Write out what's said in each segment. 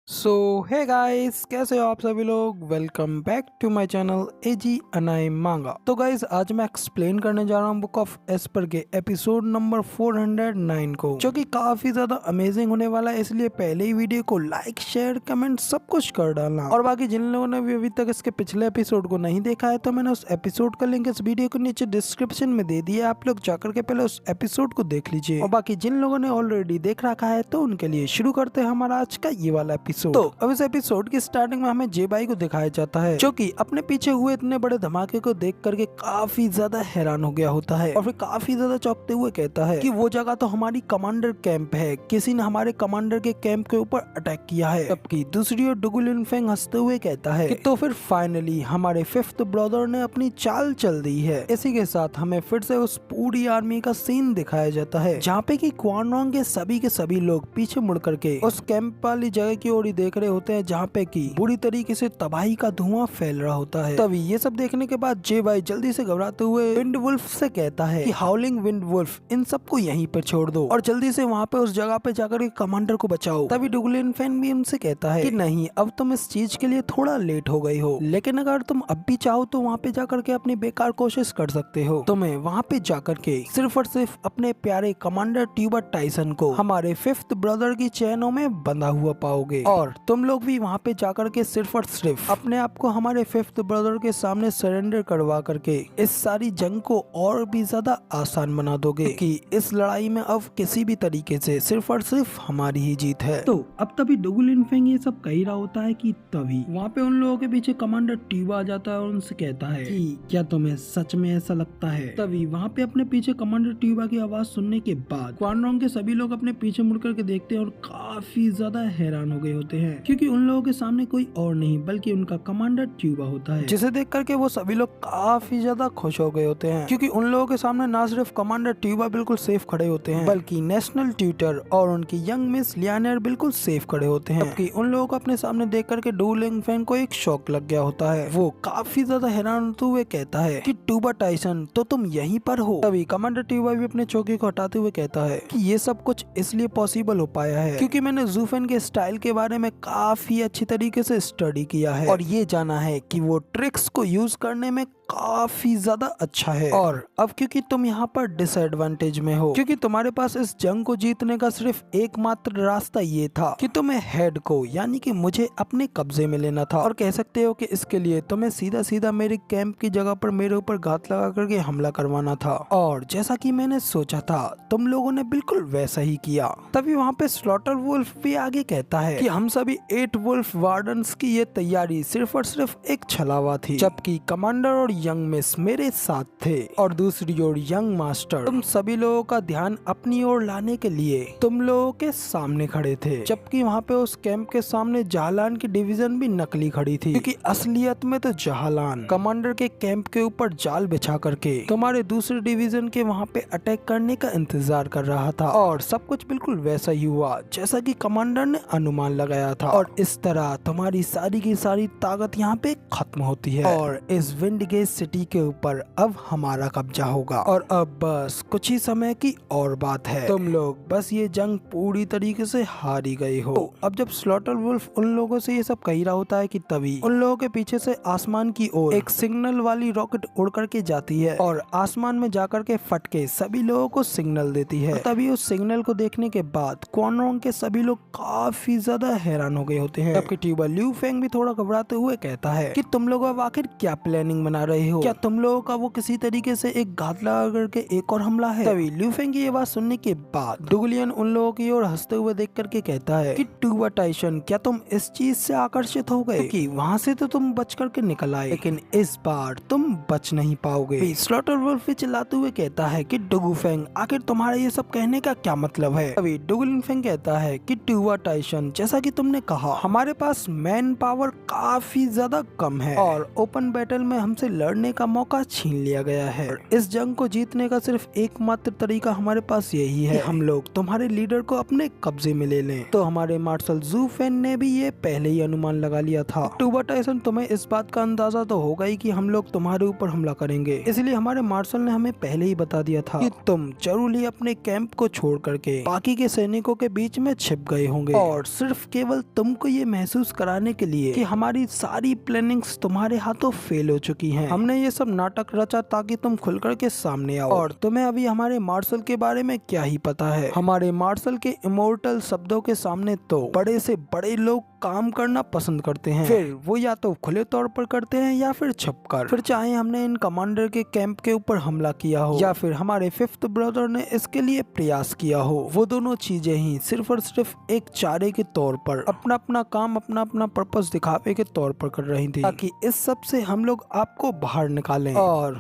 सो hey guys, कैसे हो आप सभी लोग। Welcome back to my channel एजी अनाई मांगा। तो गाइस, आज मैं एक्सप्लेन करने जा रहा हूँ बुक ऑफ एस्पर के एपिसोड नंबर 409 को, जो कि काफी ज्यादा अमेजिंग होने वाला है। इसलिए पहले ही वीडियो को लाइक शेयर कमेंट सब कुछ कर डालना। और बाकी जिन लोगों ने भी अभी तक इसके पिछले एपिसोड को नहीं देखा है, तो मैंने उस एपिसोड का लिंक इस वीडियो के नीचे डिस्क्रिप्शन में दे दिया, आप लोग जाकर के पहले उस एपिसोड को देख लीजिए। और बाकी जिन लोगों ने ऑलरेडी देख रखा है, तो उनके लिए शुरू करते हैं हमारा आज का ये वाला एपिसोड। तो अब इस एपिसोड की स्टार्टिंग में हमें जे बाई को दिखाया जाता है, जो कि अपने पीछे हुए इतने बड़े धमाके को देख करके काफी ज्यादा हैरान हो गया होता है, और फिर काफी ज्यादा चौंकते हुए कहता है कि वो जगह तो हमारी कमांडर कैंप है, किसी ने हमारे कमांडर के कैंप के ऊपर अटैक किया है। जबकि दूसरी ओर डुगु लिनफेंग हंसते हुए कहता है कि तो फिर फाइनली हमारे फिफ्थ ब्रदर ने अपनी चाल चल दी है। इसी के साथ हमें फिर से उस पूरी आर्मी का सीन दिखाया जाता है, जहाँ पे कि क्वान रॉन्ग के सभी लोग पीछे मुड़ करके उस कैंप वाली जगह की ओर ही देख रहे होते हैं, जहाँ पे कि बुरी तरीके से तबाही का धुआं फैल रहा होता है। तभी ये सब देखने के बाद जे बाई जल्दी से घबराते हुए विंड वुल्फ से कहता है कि हाउलिंग विंड वुल्फ, इन सबको यहीं पर छोड़ दो और जल्दी से वहाँ पे उस जगह पे जाकर कमांडर को बचाओ। तभी डुगलिन फैन भी उनसे कहता है कि नहीं, अब तुम इस चीज के लिए थोड़ा लेट हो गई हो, लेकिन अगर तुम अब भी चाहो तो वहाँ पे जाकर के अपनी बेकार कोशिश कर सकते हो। तुम्हें वहाँ पे जाकर के सिर्फ और सिर्फ अपने प्यारे कमांडर ट्यूबर टाइसन को हमारे फिफ्थ ब्रदर की चैनों में बंधा हुआ पाओगे, और तुम लोग भी वहाँ पे जाकर के सिर्फ और सिर्फ अपने आप को हमारे फिफ्थ ब्रदर के सामने सरेंडर करवा करके इस सारी जंग को और भी ज्यादा आसान बना दोगे, कि इस लड़ाई में अब किसी भी तरीके से सिर्फ और सिर्फ हमारी ही जीत है। तो अब तभी डुगु लिनफेंग ये सब कह रहा होता है कि तभी वहाँ पे उन लोगों के पीछे कमांडर ट्यूबा आ जाता है और उनसे कहता है कि क्या तुम्हें सच में ऐसा लगता है। तभी वहाँ पे अपने पीछे कमांडर ट्यूबा की आवाज सुनने के बाद क्वान रॉन्ग के सभी लोग अपने पीछे मुड़ करके देखते हैं और काफी ज्यादा हैरान हो गए होते हैं, क्योंकि उन लोगों के सामने कोई और नहीं बल्कि उनका कमांडर ट्यूबा होता है, जिसे देख करके वो सभी लोग काफी ज्यादा खुश हो गए होते हैं, क्योंकि उन लोगों के सामने ना सिर्फ कमांडर ट्यूबा बिल्कुल सेफ खड़े होते हैं, बल्कि नेशनल ट्यूटर और उनकी यंग मिस लियानर बिल्कुल सेफ खड़े होते हैं। जबकि उन लोगों को अपने सामने देख करके डुगु लिनफेंग को एक शौक लग गया होता है। वो काफी ज्यादा हैरान होते हुए कहता है कि ट्यूबर टाइसन, तो तुम यहीं पर हो। तभी कमांडर ट्यूबा भी अपने चौकी को हटाते हुए कहता है कि ये सब कुछ इसलिए पॉसिबल हो पाया है क्योंकि मैंने ज़ूफेन के स्टाइल के बारे में काफी अच्छी तरीके से स्टडी किया है, और ये जाना है कि वो ट्रिक्स को यूज करने में काफी ज्यादा अच्छा है। और अब क्योंकि तुम यहाँ पर डिसएडवांटेज में हो, क्योंकि तुम्हारे पास इस जंग को जीतने का सिर्फ एकमात्र रास्ता ये था कि तुम्हें हेड को, यानी कि मुझे अपने कब्जे में लेना था, और कह सकते हो कि इसके लिए तुम्हें सीधा सीधा मेरे कैंप की जगह पर मेरे ऊपर घात लगा करके हमला करवाना था। और जैसा कि मैंने सोचा था, तुम लोगों ने बिल्कुल वैसा ही किया। तभी वहाँ पे स्लॉटर वुल्फ भी आगे कहता है कि हम सभी 8 वुल्फ वार्डन्स की ये तैयारी सिर्फ और सिर्फ एक छलावा थी, जबकि कमांडर और यंग मिस मेरे साथ थे, और दूसरी ओर यंग मास्टर तुम सभी लोगों का ध्यान अपनी ओर लाने के लिए तुम लोगों के सामने खड़े थे। जबकि वहाँ पे उस कैंप के सामने जहालान की डिवीजन भी नकली खड़ी थी, क्योंकि असलियत में तो जहालान कमांडर के कैंप के ऊपर जाल बिछा करके तुम्हारे दूसरे डिवीजन के वहाँ पे अटैक करने का इंतजार कर रहा था, और सब कुछ बिल्कुल वैसा ही हुआ जैसा कि कमांडर ने अनुमान लगाया था। और इस तरह तुम्हारी सारी की सारी ताकत यहाँ पे खत्म होती है, और इस विंडगेज सिटी के ऊपर अब हमारा कब्जा होगा। और अब बस कुछ ही समय की और बात है, तुम लोग बस ये जंग पूरी तरीके से हार ही गए हो। तो अब जब स्लॉटर वुल्फ उन लोगों से ये सब कह रहा होता है कि तभी उन लोगों के पीछे से आसमान की ओर एक सिग्नल वाली रॉकेट उड़ करके जाती है, और आसमान में जाकर के फट के सभी लोगों को सिग्नल देती है। तभी उस सिग्नल को देखने के बाद क्वान रॉन्ग के सभी लोग काफी ज्यादा हैरान हो गए होते हैं। जबकि ट्यूबर ल्यू फेंग भी थोड़ा घबराते हुए कहता है कि तुम लोग अब आखिर क्या प्लानिंग बना रहे हो, क्या तुम लोगों का वो किसी तरीके से एक घात लगा करके एक और हमला है। तभी ल्यू फेंग की ये बात सुनने के बाद डुगलियन उन लोगों की ओर हंसते हुए देख करके कहता है कि ट्यूबर टाइसन, क्या तुम इस चीज से आकर्षित हो गए कि वहाँ से तो तुम बच करके निकल आए, लेकिन इस बार तुम बच नहीं पाओगे। स्लॉटर वुल्फ भी चिल्लाते हुए कहता है कि डुगु फेंग, आखिर तुम्हारा ये सब कहने का क्या मतलब है। अभी डुगलिन फेंग कहता है कि ट्यूबर टाइसन, जैसा कि तुमने कहा, हमारे पास मैन पावर काफी ज्यादा कम है, और ओपन बैटल में हमसे लड़ने का मौका छीन लिया गया है। इस जंग को जीतने का सिर्फ एकमात्र तरीका हमारे पास यही है, हम लोग तुम्हारे लीडर को अपने कब्जे में ले लें। तो हमारे मार्शल ज़ूफेन ने भी ये पहले ही अनुमान लगा लिया था। ट्यूबर टाइसन, तुम्हें इस बात का अंदाजा तो होगा ही कि हम लोग तुम्हारे ऊपर हमला करेंगे, इसलिए हमारे मार्शल ने हमें पहले ही बता दिया था कि तुम जरूर ही अपने कैंप को छोड़ करके बाकी के सैनिकों के बीच में छिप गए होंगे, और सिर्फ केवल तुमको ये महसूस कराने के लिए कि हमारी सारी प्लानिंग्स तुम्हारे हाथों फेल हो चुकी हैं। हमने ये सब नाटक रचा ताकि तुम खुलकर के सामने आओ। और तुम्हें अभी हमारे मार्शल के बारे में क्या ही पता है। हमारे मार्शल के इमोर्टल शब्दों के सामने तो बड़े से बड़े लोग काम करना पसंद करते हैं, फिर वो या तो खुले तौर पर करते हैं या फिर छुपकर। फिर चाहे हमने इन कमांडर के कैंप के ऊपर हमला किया हो या फिर हमारे फिफ्थ ब्रदर ने इसके लिए प्रयास किया हो, वो दोनों चीजें ही सिर्फ और सिर्फ एक चारे के तौर पर अपना अपना काम, अपना अपना पर्पस दिखावे के तौर पर कर रही थी, ताकि इस सब से हम लोग आपको बाहर निकालें। और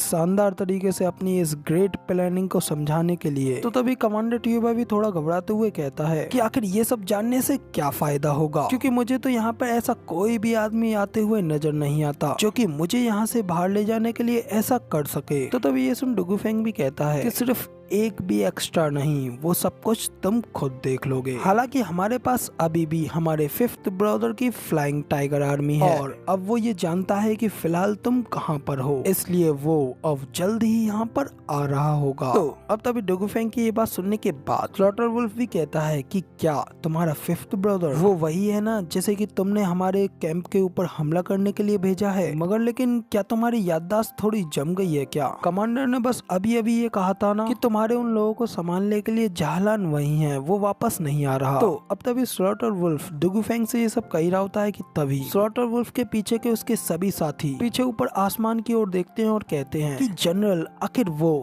शानदार तरीके से अपनी इस ग्रेट प्लानिंग को समझाने के लिए तो तभी कमांडर ट्यूबा भी थोड़ा घबराते हुए कहता है कि आखिर ये सब जानने से क्या फायदा होगा, क्योंकि मुझे तो यहाँ पर ऐसा कोई भी आदमी आते हुए नजर नहीं आता जो कि मुझे यहाँ से बाहर ले जाने के लिए ऐसा कर सके। तो तभी ये सुन डुगुफेंग भी कहता है कि सिर्फ एक भी एक्स्ट्रा नहीं, वो सब कुछ तुम खुद देख लोगे। हालांकि हमारे पास अभी भी हमारे फिफ्थ ब्रदर की फ्लाइंग टाइगर आर्मी है और अब वो ये जानता है कि फिलहाल तुम कहाँ पर हो, इसलिए वो अब जल्द ही यहाँ पर आ रहा होगा। तो अब तभी डुगुफेंग की ये बात सुनने के बाद स्लॉटर वुल्फ भी कहता है कि क्या तुम्हारा फिफ्थ ब्रदर वो वही है ना जैसे कि तुमने हमारे कैंप के ऊपर हमला करने के लिए भेजा है, मगर लेकिन क्या तुम्हारी याददाश्त थोड़ी जम गई है क्या? कमांडर ने बस अभी अभी ये कहा था ना कि तुम्हारे उन लोगों को संभालने के लिए जहलान वही है, वो वापस नहीं आ रहा। तो अब तभी स्लॉटर वुल्फ डुगुफेंग से ये सब कह रहा होता है कि तभी स्लॉटर वुल्फ के पीछे के उसके सभी साथी पीछे ऊपर आसमान की ओर देखते हैं और कहते हैं कि जनरल आखिर वो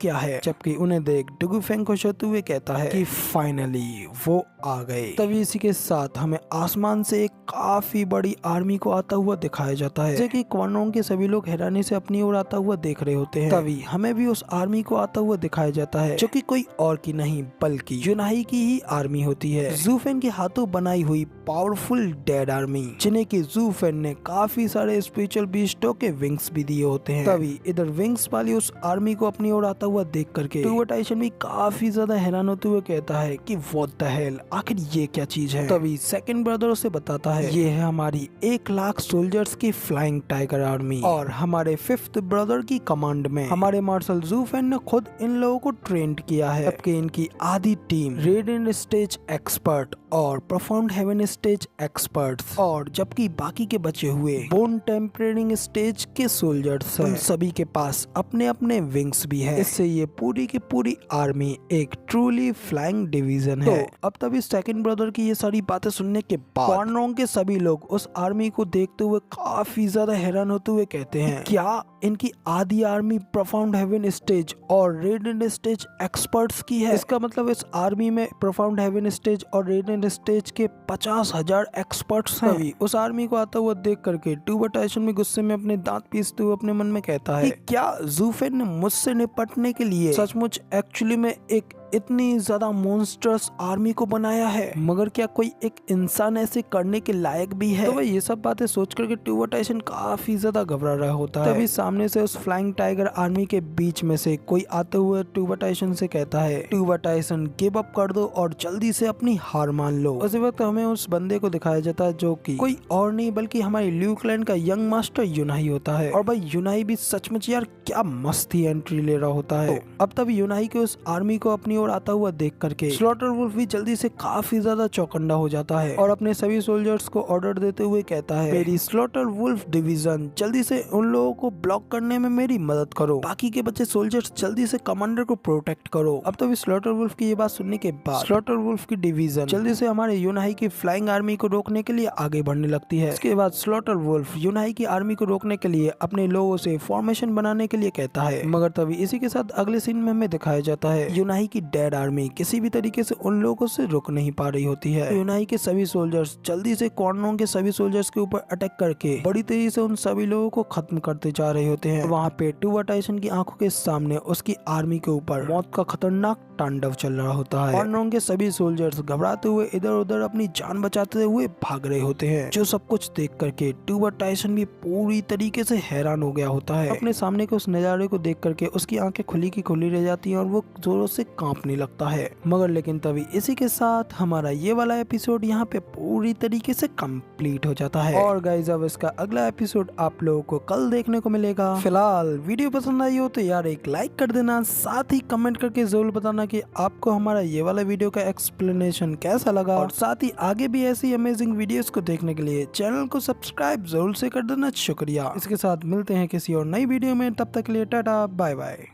क्या है? जबकि उन्हें देख डुगुफेंग खुश होते हुए कहता है कि फाइनली वो आ गए। तभी इसी के साथ हमें आसमान से एक काफी बड़ी आर्मी को आता हुआ दिखाया जाता है, जैसे कि क्वानोंग के सभी लोग हैरानी से अपनी ओर आता हुआ देख रहे होते हैं। तभी हमें भी उस आर्मी को आता हुआ दिखाया जाता है जो कि कोई और की नहीं बल्कि यूनाही की ही आर्मी होती है, ज़ूफेन के हाथों बनाई हुई पावरफुल डेड आर्मी, जिन्हें की ज़ूफेन ने काफी सारे स्पिरिचुअल बीस्टों के विंग्स भी दिए होते हैं। तभी इधर विंग्स वाली उस आर्मी को अपनी ओर आता हुआ देख करके टूवा टाइसन भी काफी ज्यादा हैरान होते हुए कहता है कि व्हाट द हेल, आखिर ये क्या चीज है? तभी सेकंड ब्रदर उसे बताता है ये है हमारी 1,00,000 सोल्जर्स की फ्लाइंग टाइगर आर्मी और हमारे फिफ्थ ब्रदर की कमांड में हमारे मार्शल ज़ूफेन ने खुद इन लोगों को ट्रेंड किया है। जबकि इनकी आधी टीम रेडिएंट स्टेज एक्सपर्ट और परफॉर्म्ड हेवन स्टेज एक्सपर्ट्स और जबकि बाकी के बचे हुए बोन टेम्परेरिंग स्टेज के सोल्जर्स हैं। सभी के पास अपने अपने विंग्स भी है। इससे ये पूरी की पूरी आर्मी एक ट्रूली फ्लाइंग डिवीजन है। तो अब तभी सेकंड ब्रदर की ये सारी बातें सुनने के बाद क्वानोंग के सभी लोग उस आर्मी को देखते हुए काफी ज्यादा हैरान होते हुए कहते हैं क्या इनकी आधी आर्मी परफॉर्म्ड हेवन स्टेज और रेडिएंट स्टेज एक्सपर्ट्स की है? इसका मतलब इस आर्मी में परफॉर्म्ड हेवन स्टेज और रेडिएंट स्टेज के 50,000 एक्सपर्ट्स हैं। तभी उस आर्मी को आता हुआ देख करके टूवा टाइसन भी गुस्से में अपने दांत पीसते हुए अपने मन में कहता है कि क्या ज़ूफेन ने मुझसे निपटने के लिए सचमुच एक्चुअली में एक इतनी ज्यादा मॉन्स्टर्स आर्मी को बनाया है, मगर क्या कोई एक इंसान ऐसे करने के लायक भी है? तो वह ये सब बातें सोच करके टूवा टाइसन काफी ज्यादा घबरा रहा होता है। तभी सामने से उस फ्लाइंग टाइगर आर्मी के बीच में से कोई आते हुए टूवा टाइसन से कहता है टूवा टाइसन गिव अप कर दो और जल्दी से अपनी हार मान लो। उसी वक्त हमें उस बंदे को दिखाया जाता है जो कि कोई और नहीं बल्कि हमारी ल्यू क्लैन का यंग मास्टर यूनाही होता है। और भाई यूनाही भी सचमुच यार क्या मस्त ही एंट्री ले रहा होता है। तो अब तभी यूनाही के उस आर्मी को अपनी और आता हुआ देख करके स्लॉटर वुल्फ भी जल्दी से काफी ज्यादा चौकन्ना हो जाता है और अपने सभी सोल्जर्स को ऑर्डर देते हुए कहता है मेरी स्लॉटर वुल्फ डिवीजन जल्दी से उन लोगों को ब्लॉक करने में मेरी मदद करो, बाकी के बच्चे सोल्जर्स जल्दी से कमांडर को प्रोटेक्ट करो। अब तो स्लॉटर वुल्फ की ये बात सुनने के बाद स्लॉटर वुल्फ की डिवीजन जल्दी से हमारे यूनाही की फ्लाइंग आर्मी को रोकने के लिए आगे बढ़ने लगती है। इसके बाद स्लॉटर वुल्फ यूनाही की आर्मी को रोकने के लिए अपने लोगों से फॉर्मेशन बनाने के लिए कहता है, मगर तभी इसी के साथ अगले सीन में हमें दिखाया जाता है यूनाही की डेड आर्मी किसी भी तरीके से उन लोगों से रुक नहीं पा रही होती है। यूनाही के सभी सोल्जर्स जल्दी से क्वानोंग के सभी सोल्जर्स के ऊपर अटैक करके बड़ी तेजी से उन सभी लोगों को खत्म करते जा रहे होते हैं। वहाँ पे टूवा टाइसन की आंखों के सामने उसकी आर्मी के ऊपर मौत का खतरनाक तांडव चल रहा होता है। क्वानोंग के सभी सोल्जर्स घबराते हुए इधर उधर अपनी जान बचाते हुए भाग रहे होते हैं। जो सब कुछ देख करके टूवा टाइसन भी पूरी तरीके से हैरान हो गया होता है। अपने सामने के उस नजारे को देख करके उसकी आंखें खुली की खुली रह जाती हैं और वो जोरों से कांप कंपनी लगता है। मगर लेकिन तभी इसी के साथ हमारा ये वाला एपिसोड यहाँ पे पूरी तरीके से कंप्लीट हो जाता है। और गाइज अब इसका अगला एपिसोड आप लोगों को कल देखने को मिलेगा। फिलहाल वीडियो पसंद आई हो तो यार एक लाइक कर देना, साथ ही कमेंट करके जरूर बताना कि आपको हमारा ये वाला वीडियो का एक्सप्लेनेशन कैसा लगा। और साथ ही आगे भी ऐसी अमेजिंग वीडियोस को देखने के लिए चैनल को सब्सक्राइब जरूर से कर देना। शुक्रिया। इसके साथ मिलते हैं किसी और नई वीडियो में, तब तक के लिए टाटा बाय बाय।